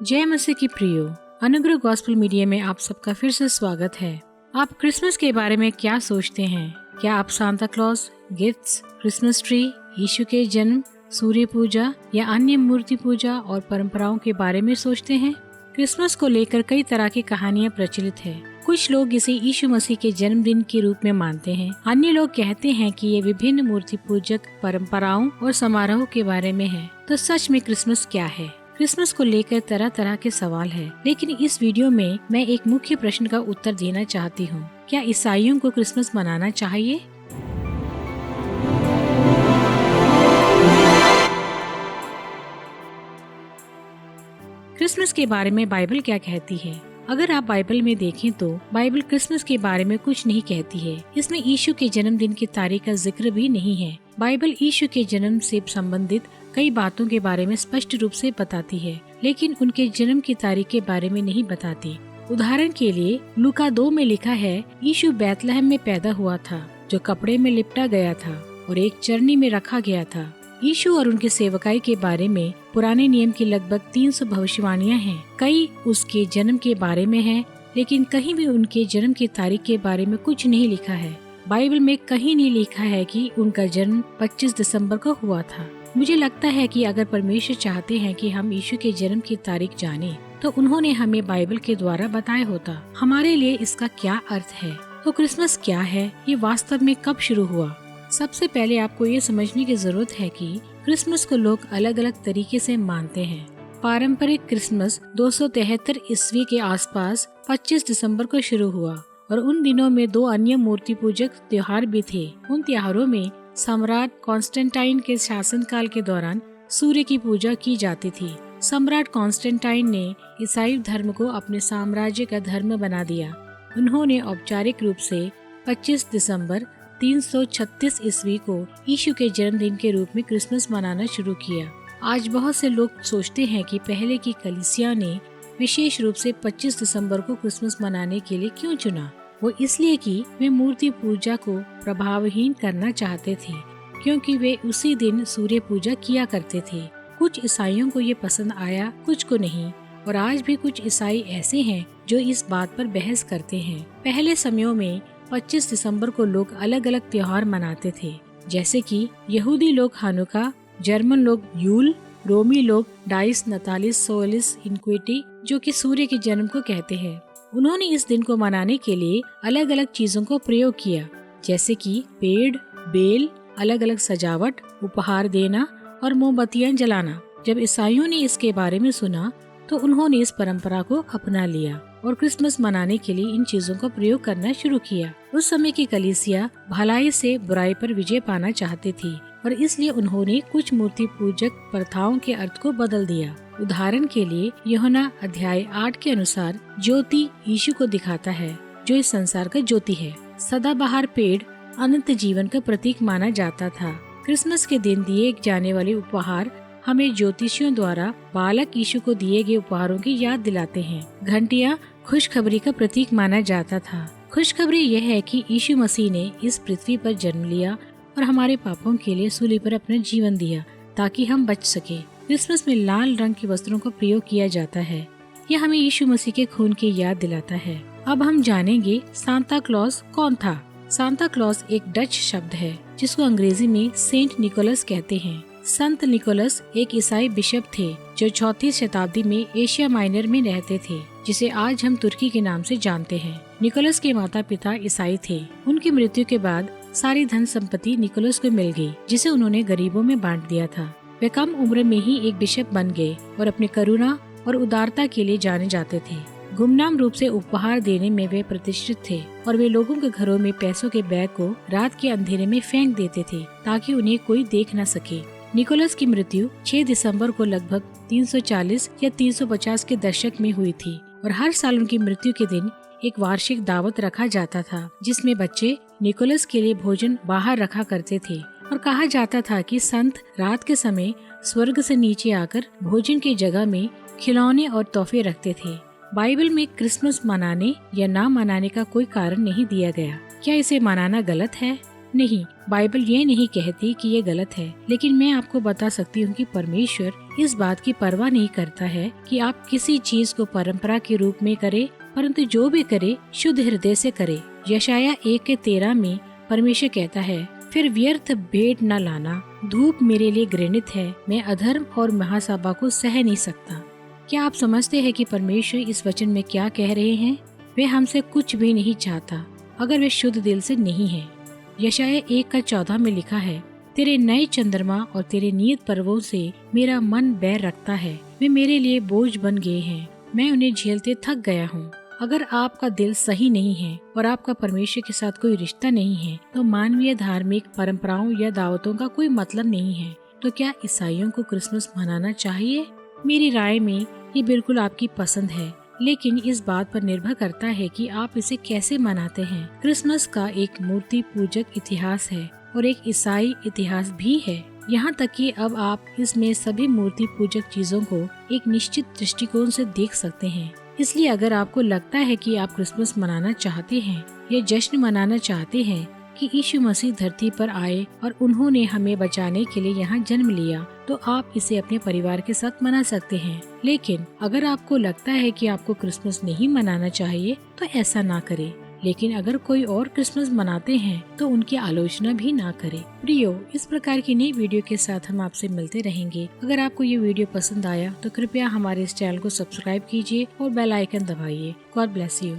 जय मसीह की प्रियो, अनुग्रह गॉस्पेल मीडिया में आप सबका फिर से स्वागत है। आप क्रिसमस के बारे में क्या सोचते हैं? क्या आप Santa Claus, gifts, Christmas tree, यीशु के जन्म, सूर्य पूजा या अन्य मूर्ति पूजा और परंपराओं के बारे में सोचते हैं? क्रिसमस को लेकर कई तरह की कहानियाँ प्रचलित है। कुछ लोग इसे यीशु मसीह के जन्मदिन के रूप में मानते हैं। अन्य लोग कहते हैं कि ये विभिन्न मूर्ति पूजक परंपराओं और समारोह के बारे में है। तो सच में क्रिसमस क्या है? क्रिसमस को लेकर तरह तरह के सवाल है, लेकिन इस वीडियो में मैं एक मुख्य प्रश्न का उत्तर देना चाहती हूँ। क्या ईसाइयों को क्रिसमस मनाना चाहिए? क्रिसमस के बारे में बाइबल क्या कहती है? अगर आप बाइबल में देखें तो बाइबल क्रिसमस के बारे में कुछ नहीं कहती है। इसमें यीशु के जन्मदिन की तारीख का जिक्र भी नहीं है। बाइबल यीशु के जन्म से संबंधित कई बातों के बारे में स्पष्ट रूप से बताती है, लेकिन उनके जन्म की तारीख के बारे में नहीं बताती। उदाहरण के लिए लूका 2 में लिखा है, यीशु बैतलहम में पैदा हुआ था, जो कपड़े में लिपटा गया था और एक चरनी में रखा गया था। यीशु और उनके सेवकाई के बारे में पुराने नियम की लगभग 300 भविष्यवाणियां हैं। कई उसके जन्म के बारे में हैं, लेकिन कहीं भी उनके जन्म की तारीख के बारे में कुछ नहीं लिखा है। बाइबल में कहीं नहीं लिखा है कि उनका जन्म 25 दिसंबर को हुआ था। मुझे लगता है कि अगर परमेश्वर चाहते हैं कि हम यीशु के जन्म की तारीख जानें, तो उन्होंने हमें बाइबल के द्वारा बताया होता। हमारे लिए इसका क्या अर्थ है? तो क्रिसमस क्या है? ये वास्तव में कब शुरू हुआ? सबसे पहले आपको ये समझने की जरूरत है कि क्रिसमस को लोग अलग अलग तरीके से मानते हैं। पारंपरिक क्रिसमस 273 ईस्वी के आसपास 25 दिसंबर को शुरू हुआ और उन दिनों में 2 अन्य मूर्ति पूजक त्योहार भी थे। उन त्योहारों में सम्राट कॉन्स्टेंटाइन के शासनकाल के दौरान सूर्य की पूजा की जाती थी। सम्राट कॉन्स्टेंटाइन ने ईसाई धर्म को अपने साम्राज्य का धर्म बना दिया। उन्होंने औपचारिक रूप से 25 दिसंबर 336 ईस्वी को यीशु के जन्मदिन के रूप में क्रिसमस मनाना शुरू किया। आज बहुत से लोग सोचते हैं कि पहले की कलीसिया ने विशेष रूप से 25 दिसंबर को क्रिसमस मनाने के लिए क्यों चुना। वो इसलिए कि वे मूर्ति पूजा को प्रभावहीन करना चाहते थे, क्योंकि वे उसी दिन सूर्य पूजा किया करते थे। कुछ ईसाइयों को ये पसंद आया, कुछ को नहीं, और आज भी कुछ ईसाई ऐसे हैं जो इस बात पर बहस करते हैं। पहले समयों में 25 दिसंबर को लोग अलग अलग त्योहार मनाते थे, जैसे कि यहूदी लोग हानुका, जर्मन लोग यूल, रोमी लोग डाइस नतालिस सोलिस इनक्विटी, जो कि सूर्य के जन्म को कहते हैं। उन्होंने इस दिन को मनाने के लिए अलग अलग चीजों को प्रयोग किया, जैसे कि पेड़, बेल, अलग अलग सजावट, उपहार देना और मोमबत्तियां जलाना। जब ईसाइयों ने इसके बारे में सुना तो उन्होंने इस परंपरा को अपना लिया और क्रिसमस मनाने के लिए इन चीजों का प्रयोग करना शुरू किया। उस समय की कलीसिया भलाई से बुराई पर विजय पाना चाहती थी और इसलिए उन्होंने कुछ मूर्ति पूजक प्रथाओं के अर्थ को बदल दिया। उदाहरण के लिए यूहन्ना अध्याय 8 के अनुसार ज्योति यीशु को दिखाता है, जो इस संसार का ज्योति है। सदाबहार पेड़ अनंत जीवन का प्रतीक माना जाता था। क्रिसमस के दिन दिए जाने वाले उपहार हमें ज्योतिषियों द्वारा बालक यीशु को दिए गए उपहारों की याद दिलाते हैं। घंटियां खुशखबरी का प्रतीक माना जाता था। खुशखबरी यह है कि यीशु मसीह ने इस पृथ्वी पर जन्म लिया और हमारे पापों के लिए सूली पर अपना जीवन दिया ताकि हम बच सके। क्रिसमस में लाल रंग के वस्त्रों का प्रयोग किया जाता है। यह हमें यीशु मसीह के खून की याद दिलाता है। अब हम जानेंगे सांता क्लॉज कौन था। सांता क्लॉज एक डच शब्द है जिसको अंग्रेजी में सेंट निकोलस कहते हैं। संत निकोलस एक ईसाई बिशप थे जो 4वीं शताब्दी में एशिया माइनर में रहते थे, जिसे आज हम तुर्की के नाम से जानते हैं। निकोलस के माता पिता ईसाई थे। उनकी मृत्यु के बाद सारी धन संपत्ति निकोलस को मिल गई, जिसे उन्होंने गरीबों में बांट दिया था। वे कम उम्र में ही एक बिशप बन गए और अपने करुणा और उदारता के लिए जाने जाते थे। गुमनाम रूप से उपहार देने में वे प्रतिष्ठित थे और वे लोगों के घरों में पैसों के बैग को रात के अंधेरे में फेंक देते थे ताकि उन्हें कोई देख न सके। निकोलस की मृत्यु 6 दिसंबर को लगभग 340 या 350 के दशक में हुई थी और हर साल उनकी मृत्यु के दिन एक वार्षिक दावत रखा जाता था, जिसमें बच्चे निकोलस के लिए भोजन बाहर रखा करते थे और कहा जाता था कि संत रात के समय स्वर्ग से नीचे आकर भोजन की जगह में खिलौने और तोहफे रखते थे। बाइबल में क्रिसमस मनाने या ना मनाने का कोई कारण नहीं दिया गया। क्या इसे मनाना गलत है? नहीं, बाइबल ये नहीं कहती कि ये गलत है, लेकिन मैं आपको बता सकती हूँ कि परमेश्वर इस बात की परवाह नहीं करता है कि आप किसी चीज को परंपरा के रूप में करे, परंतु जो भी करे शुद्ध हृदय से करे। यशाया 1:13 में परमेश्वर कहता है, फिर व्यर्थ भेंट न लाना, धूप मेरे लिए घृणित है, मैं अधर्म और महासभा को सह नहीं सकता। क्या आप समझते हैं कि परमेश्वर इस वचन में क्या कह रहे हैं? वे हमसे कुछ भी नहीं चाहता अगर वे शुद्ध दिल से नहीं है। यशाया 1:14 में लिखा है, तेरे नए चंद्रमा और तेरे नियत पर्वों से मेरा मन बैर रखता है, वे मेरे लिए बोझ बन गए हैं, मैं उन्हें झेलते थक गया हूँ। अगर आपका दिल सही नहीं है और आपका परमेश्वर के साथ कोई रिश्ता नहीं है, तो मानवीय धार्मिक परंपराओं या दावतों का कोई मतलब नहीं है। तो क्या ईसाइयों को क्रिसमस मनाना चाहिए? मेरी राय में ये बिल्कुल आपकी पसंद है, लेकिन इस बात पर निर्भर करता है कि आप इसे कैसे मनाते हैं। क्रिसमस का एक मूर्ति पूजक इतिहास है और एक ईसाई इतिहास भी है। यहाँ तक कि अब आप इसमें सभी मूर्ति पूजक चीजों को एक निश्चित दृष्टिकोण से देख सकते हैं। इसलिए अगर आपको लगता है कि आप क्रिसमस मनाना चाहते हैं या जश्न मनाना चाहते हैं कि यीशु मसीह धरती पर आए और उन्होंने हमें बचाने के लिए यहाँ जन्म लिया, तो आप इसे अपने परिवार के साथ मना सकते हैं। लेकिन अगर आपको लगता है कि आपको क्रिसमस नहीं मनाना चाहिए, तो ऐसा ना करें। लेकिन अगर कोई और क्रिसमस मनाते हैं तो उनकी आलोचना भी ना करें। प्रियो, इस प्रकार की नई वीडियो के साथ हम आपसे मिलते रहेंगे। अगर आपको ये वीडियो पसंद आया तो कृपया हमारे इस चैनल को सब्सक्राइब कीजिए और बेल आइकन दबाइए। God bless you.